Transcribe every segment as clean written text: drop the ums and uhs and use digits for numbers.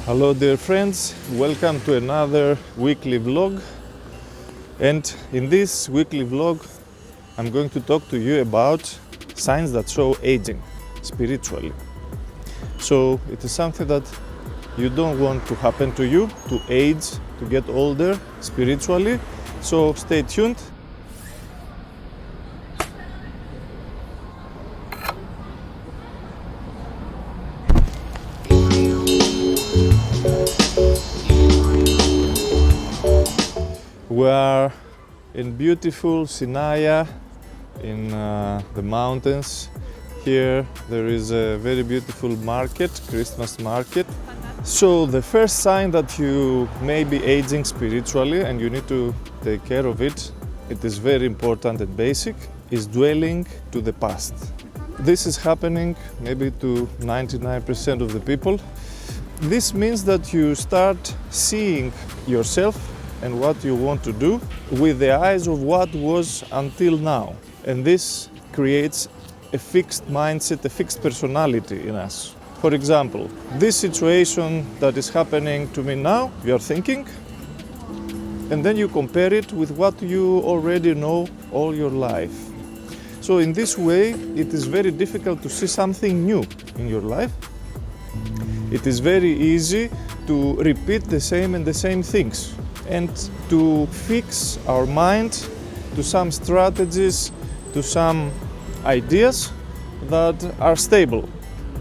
Hello dear friends, welcome to another weekly vlog. And in this weekly vlog I'm going to talk to you about signs that show aging spiritually. So it is something that you don't want to happen to you, to age, to get older spiritually. So stay tuned. We are in beautiful Sinaia in the mountains. Here there is a very beautiful market, Christmas market. So the first sign that you may be aging spiritually and you need to take care of it, it is very important and basic, is dwelling to the past. This is happening maybe to 99% of the people. This means that you start seeing yourself and what you want to do with the eyes of what was until now. And this creates a fixed mindset, a fixed personality in us. For example, this situation that is happening to me now, you are thinking, and then you compare it with what you already know all your life. So in this way, it is very difficult to see something new in your life. It is very easy to repeat the same things and to fix our mind to some strategies, to some ideas that are stable.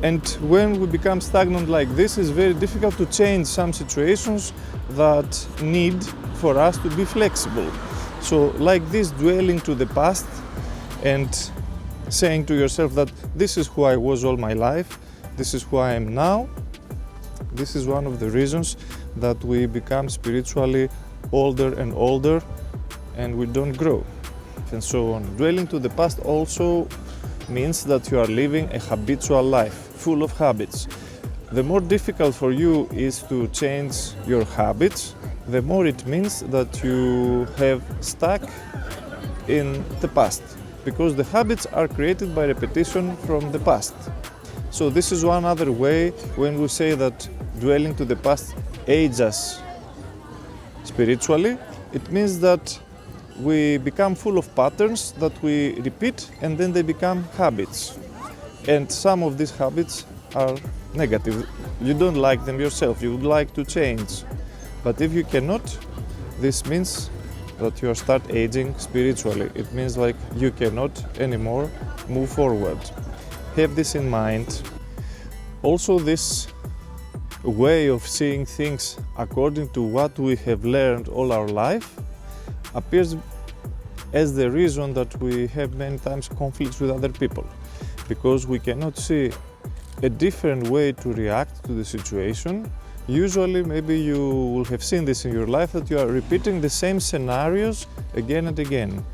And when we become stagnant like this, it's very difficult to change some situations that need for us to be flexible. So like this, dwelling to the past and saying to yourself that this is who I was all my life, this is who I am now, this is one of the reasons that we become spiritually older and older and we don't grow and so on. Dwelling to the past also means that you are living a habitual life full of habits. The more difficult for you is to change your habits, the more it means that you have stuck in the past, because the habits are created by repetition from the past. So this is one other way when we say that dwelling to the past ages us spiritually. It means that we become full of patterns that we repeat and then they become habits. And some of these habits are negative. You don't like them yourself, you would like to change. But if you cannot, this means that you start aging spiritually. It means like you cannot anymore move forward. Have this in mind. Also, this way of seeing things according to what we have learned all our life appears as the reason that we have many times conflicts with other people, because we cannot see a different way to react to the situation. Usually, maybe you will have seen this in your life, that you are repeating the same scenarios again and again,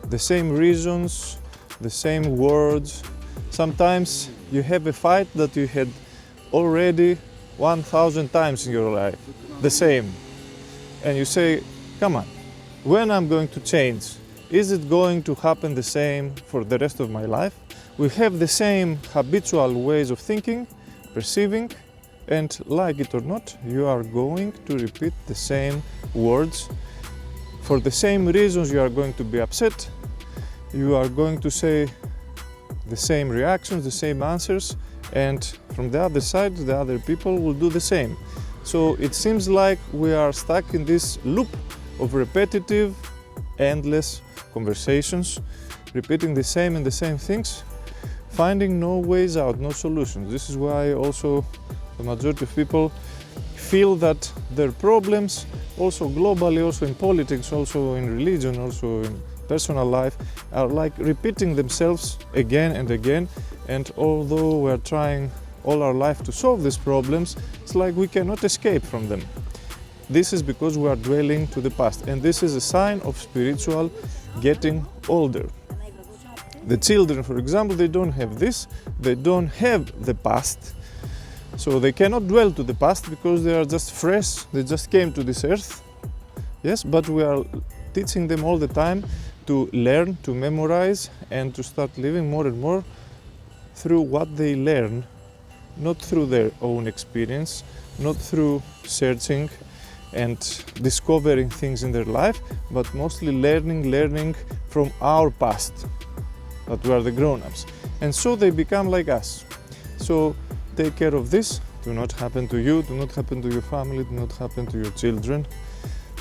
the same reasons, the same words. Sometimes you have a fight that you had already 1,000 times in your life, the same. And you say, come on, when I'm going to change? Is it going to happen the same for the rest of my life? We have the same habitual ways of thinking, perceiving, and like it or not, you are going to repeat the same words. For the same reasons you are going to be upset, you are going to say the same reactions, the same answers, and from the other side, the other people will do the same. So it seems like we are stuck in this loop of repetitive, endless conversations, repeating the same things, finding no ways out, no solutions. This is why also the majority of people feel that their problems, also globally, also in politics, also in religion, also in personal life, are like repeating themselves again and again. And although we are trying all our life to solve these problems, it's like we cannot escape from them. This is because we are dwelling to the past, and this is a sign of spiritual getting older. The children, for example, they don't have this, they don't have the past, so they cannot dwell to the past because they are just fresh, they just came to this earth. Yes, but we are teaching them all the time to learn, to memorize, and to start living more and more through what they learn not through their own experience, not through searching and discovering things in their life, but mostly learning from our past, that we are the grown-ups. And so they become like us. So take care of this. Do not happen to you, do not happen to your family, do not happen to your children.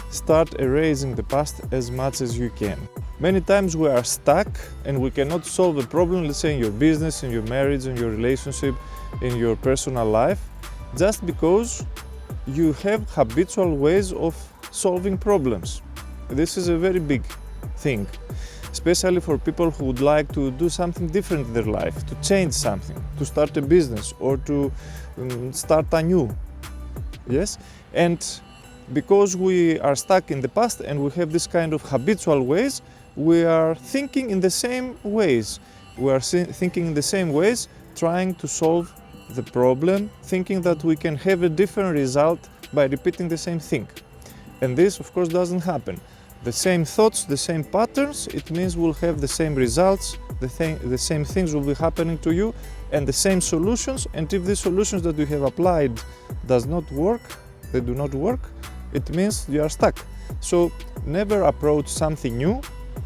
Start erasing the past as much as you can. Many times we are stuck and we cannot solve a problem, let's say in your business, in your marriage, in your relationship, in your personal life, just because you have habitual ways of solving problems. This is a very big thing, especially for people who would like to do something different in their life, to change something, to start a business or to start anew. Yes? And because we are stuck in the past and we have this kind of habitual ways, we are thinking in the same ways. We are thinking in the same ways, trying to solve the problem, thinking that we can have a different result by repeating the same thing. And this, of course, doesn't happen. The same thoughts, the same patterns, it means we'll have the same results, the same things will be happening to you, and the same solutions. And if the solutions that you have applied does not work, they do not work, it means you are stuck. So never approach something new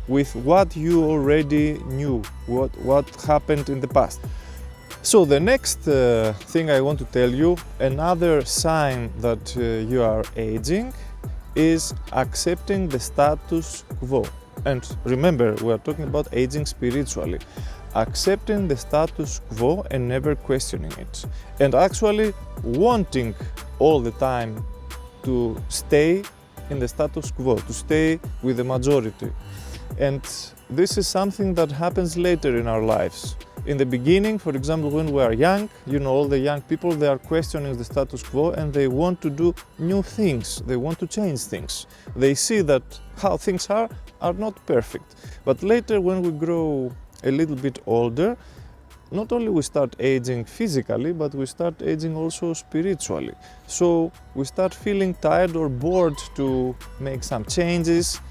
with what you already knew, what happened in the past. So the next thing I want to tell you, another sign that you are aging, is accepting the status quo. And remember, we are talking about aging spiritually. Accepting the status quo and never questioning it. And actually wanting all the time to stay in the status quo, to stay with the majority. And this is something that happens later in our lives. In the beginning, for example, when we are young, you know, all the young people, they are questioning the status quo and they want to do new things. They want to change things. They see that how things are not perfect. But later, when we grow a little bit older, not only we start aging physically, but we start aging also spiritually. So we start feeling tired or bored to make some changes.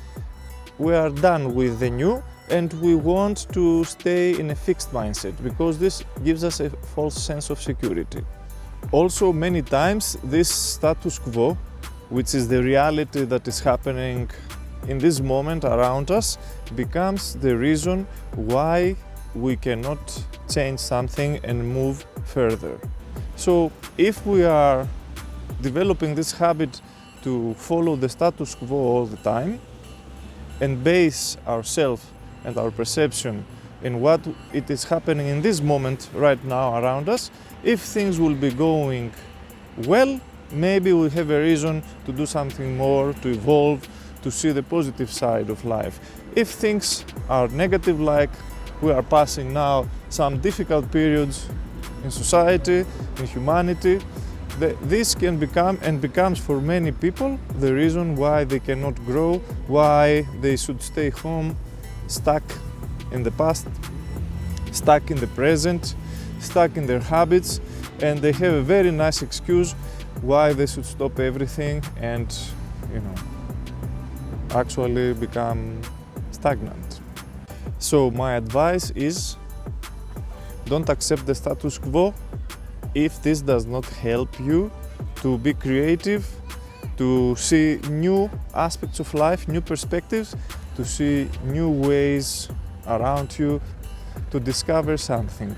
We are done with the new and we want to stay in a fixed mindset because this gives us a false sense of security. Also, many times this status quo, which is the reality that is happening in this moment around us, becomes the reason why we cannot change something and move further. So if we are developing this habit to follow the status quo all the time and base ourselves and our perception in what it is happening in this moment right now around us, if things will be going well, maybe we have a reason to do something more, to evolve, to see the positive side of life. If things are negative, like we are passing now some difficult periods in society, in humanity, this can become and becomes for many people the reason why they cannot grow, why they should stay home, stuck in the past, stuck in the present, stuck in their habits, and they have a very nice excuse why they should stop everything and, you know, actually become stagnant. So my advice is, don't accept the status quo if this does not help you to be creative, to see new aspects of life, new perspectives, to see new ways around you, to discover something.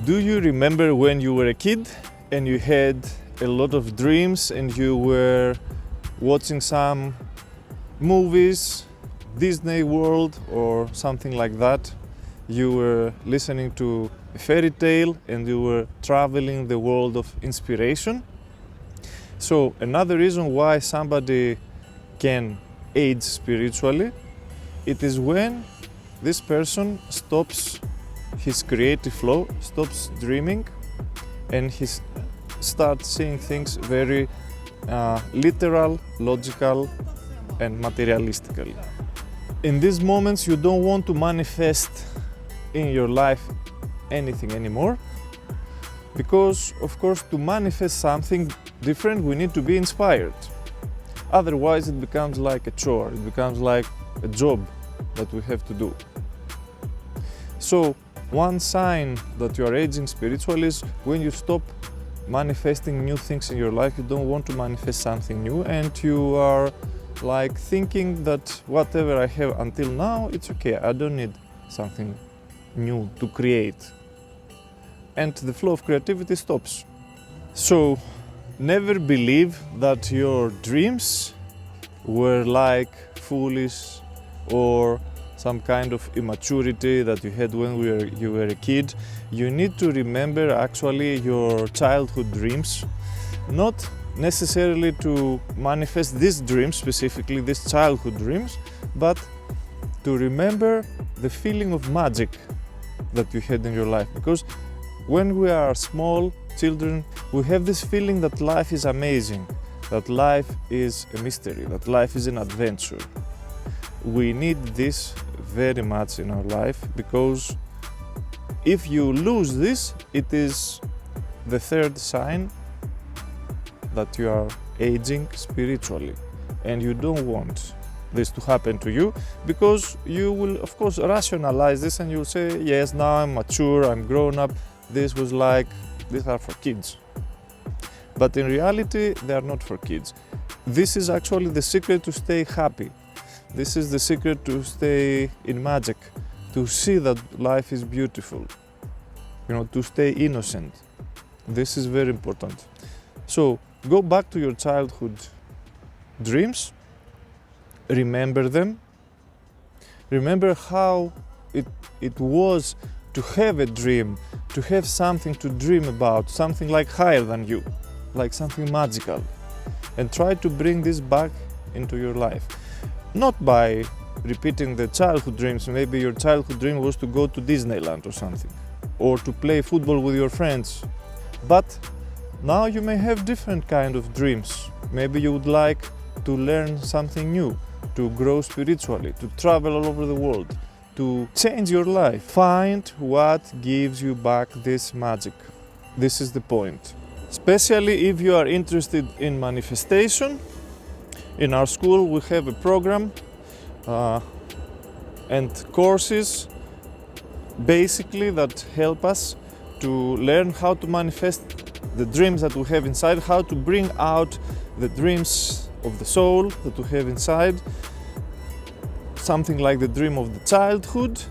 Do you remember when you were a kid and you had a lot of dreams and you were watching some movies, Disney World or something like that? You were listening to a fairy tale and you were traveling the world of inspiration. So another reason why somebody can age spiritually, it is when this person stops his creative flow, stops dreaming, and he starts seeing things very literal, logical, and materialistically. In these moments, you don't want to manifest in your life anything anymore, because, of course, to manifest something different, we need to be inspired. Otherwise, it becomes like a chore, it becomes like a job that we have to do. So, One sign that you are aging spiritually is when you stop manifesting new things in your life. You don't want to manifest something new, and you are like thinking that whatever I have until now, it's okay. I don't need something new to create. And the flow of creativity stops. So never believe that your dreams were like foolish or some kind of immaturity that you had when you were a kid. You need to remember actually your childhood dreams, not necessarily to manifest these dreams, specifically these childhood dreams, but to remember the feeling of magic that you had in your life. Because when we are small children, we have this feeling that life is amazing, that life is a mystery, that life is an adventure. We need this very much in our life, because if you lose this, it is the third sign that you are aging spiritually, and you don't want this to happen to you, because you will of course rationalize this and you'll say, yes, now I'm mature, I'm grown up, these are for kids. But in reality, they are not for kids. This is actually the secret to stay happy. This is the secret to stay in magic, to see that life is beautiful, to stay innocent. This is very important. So go back to your childhood dreams, remember them, remember how it was to have a dream, to have something to dream about, something like higher than you, like something magical, and try to bring this back into your life. Not by repeating the childhood dreams. Maybe your childhood dream was to go to Disneyland or something, or to play football with your friends. But now you may have different kind of dreams. Maybe you would like to learn something new, to grow spiritually, to travel all over the world, to change your life. Find what gives you back this magic. This is the point. Especially if you are interested in manifestation. In our school we have a program and courses basically that help us to learn how to manifest the dreams that we have inside, how to bring out the dreams of the soul that we have inside, something like the dream of the childhood,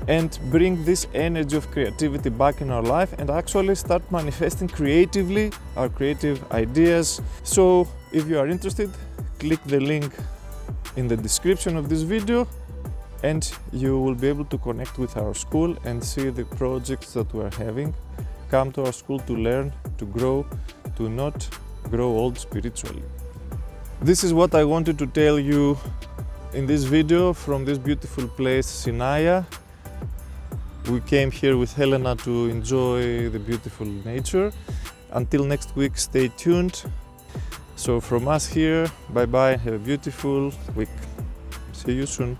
and bring this energy of creativity back in our life and actually start manifesting creatively our creative ideas. So if you are interested, click the link in the description of this video and you will be able to connect with our school and see the projects that we are having. Come to our school to learn, to grow, to not grow old spiritually. This is what I wanted to tell you in this video from this beautiful place, Sinaia. We came here with Helena to enjoy the beautiful nature. Until next week, stay tuned. So from us here, bye bye, have a beautiful week. See you soon.